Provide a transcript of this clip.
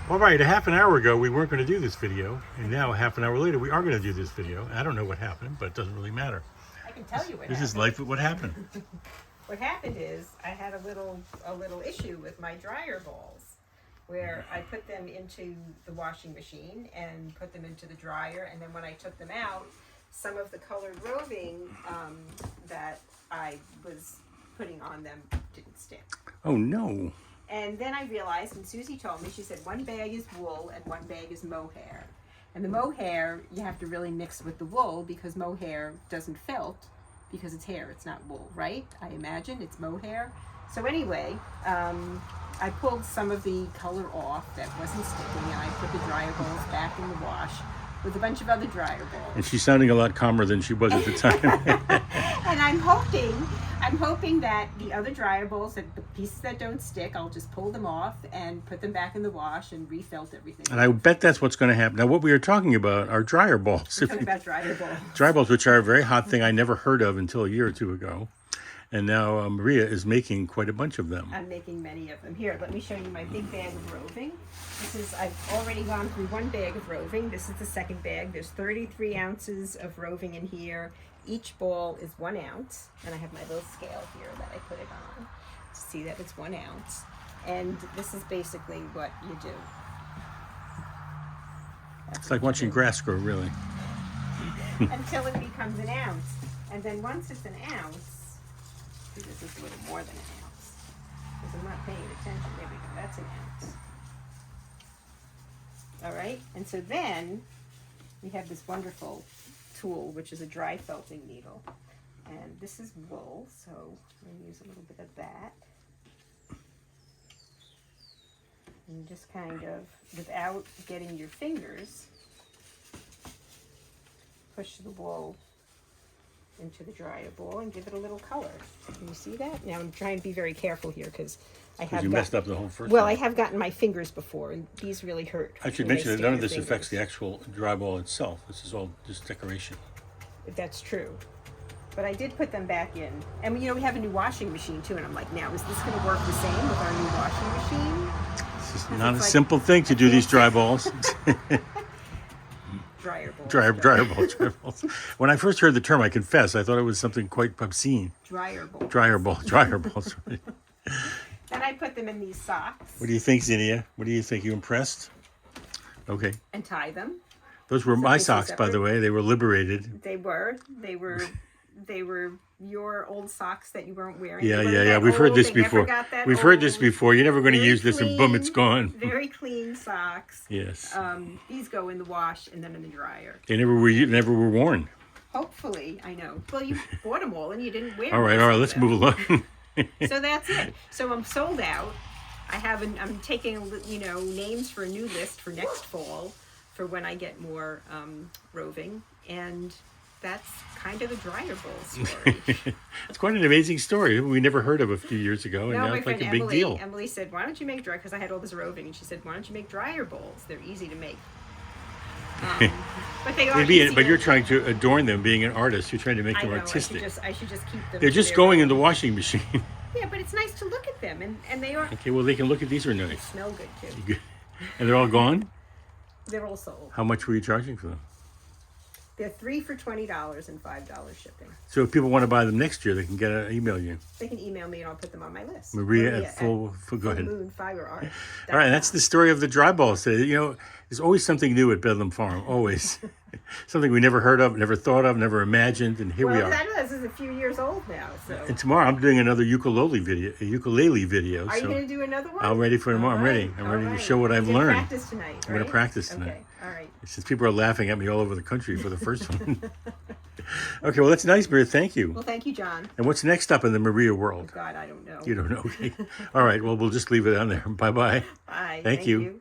All right, a half an hour ago we weren't going to do this video, and now a half an hour later we are going to do this video. I don't know what happened, but it doesn't really matter. I can tell you what This happened. is life. What happened? What happened is I had a little issue with my dryer balls, where I put them into the washing machine and put them into the dryer, and then when I took them out, some of the colored roving that I was putting on them didn't stick. Oh no! And then I realized, and Susie told me, she said one bag is wool and one bag is mohair. And the mohair you have to really mix with the wool because mohair doesn't felt because it's hair, it's not wool, right? I imagine it's mohair. So anyway, I pulled some of the color off that wasn't sticking, and I put the dryer balls back in the wash with a bunch of other dryer balls. And she's sounding a lot calmer than she was at the time. And I'm hoping that the other dryer balls, that the pieces that don't stick, I'll just pull them off and put them back in the wash and refelt everything. And I bet that's what's going to happen. Now, what we are talking about are dryer balls. We're talking about dryer balls. Dryer balls, which are a very hot thing I never heard of until a year or two ago. And now Maria is making quite a bunch of them. I'm making many of them. Here, let me show you my big bag of roving. I've already gone through one bag of roving. This is the second bag. There's 33 ounces of roving in here. Each ball is 1 ounce. And I have my little scale here that I put it on to see that it's 1 ounce. And this is basically what you do. It's like watching grass grow, really. Until it becomes an ounce. And then once it's an ounce, this is a little more than an ounce. Because I'm not paying attention. There we go. That's an ounce. All right. And so then we have this wonderful tool, which is a dry felting needle. And this is wool. So I'm going to use a little bit of that. And just kind of, without getting your fingers, push the wool into the dryer ball and give it a little color. Can you see that? Now I'm trying to be very careful here because I have You messed up the whole first well, one. I have gotten my fingers before, and these really hurt. I should when they mention that stick none of your this affects the fingers. actual dry ball itself. This is all just decoration. That's true. But I did put them back in. And we have a new washing machine too, and I'm like, now is this going to work the same with our new washing machine? It's just Because not a it's like simple thing to do these dry balls. Dryer balls. dryer balls. When I first heard the term, I confess, I thought it was something quite obscene. Dryer balls. Dryer balls. Right. Then I put them in these socks What do you think, Zinnia? What do you think? You impressed? Okay. and tie them. Those were So my this is socks, by the separate? way. They were liberated. They were your old socks that you weren't wearing. Yeah, They were yeah, yeah. that We've heard old, this they never before. got that We've heard this old, before. You're never going to very use this and boom, it's gone. Very clean socks. Yes. These go in the wash and then in the dryer. They never were worn. Hopefully, I know. Well, you bought them all and you didn't wear All right, most of let's them. move along. So that's it. So I'm sold out. I'm taking names for a new list for next fall for when I get more roving, and that's kind of the dryer bowl story. It's quite an amazing story. We never heard of a few years ago, and No, now my it's like friend a big Emily, deal. Emily said, "Why don't you make dryer?" Because I had all this roving, and she said, "Why don't you make dryer bowls? They're easy to make." But they are. Easy But to- you're trying to adorn them. Being an artist, you're trying to make I them know. artistic. I should just keep them. They're to just their going own. in the washing machine. Yeah, but it's nice to look at them, and they are. Okay, well they can look at these are They nice. smell good too. And they're all gone? They're all sold. How much were you charging for them? They're 3 for $20 and $5 shipping. So if people want to buy them next year, they can email you. They can email me and I'll put them on my list. Maria at full go ahead. Moon Fiber Art. All right, that's the story of the dry balls today. There's always something new at Bedlam Farm. Always. Something we never heard of, never thought of, never imagined, and here we Well, are. I know this is a few years old now, so. And tomorrow I'm doing another ukulele video. Are you So going to do another one? I'm ready for tomorrow. I'm ready. I'm ready to show what I've learned. Practice tonight, I'm gonna right? practice tonight. Okay, all right. Since people are laughing at me all over the country for the first one. Okay, well that's nice, Maria. Thank you. Well, thank you, John. And what's next up in the Maria world? God, I don't know. You don't know. Okay. All right. Well, we'll just leave it on there. Bye bye. Bye. Thank you.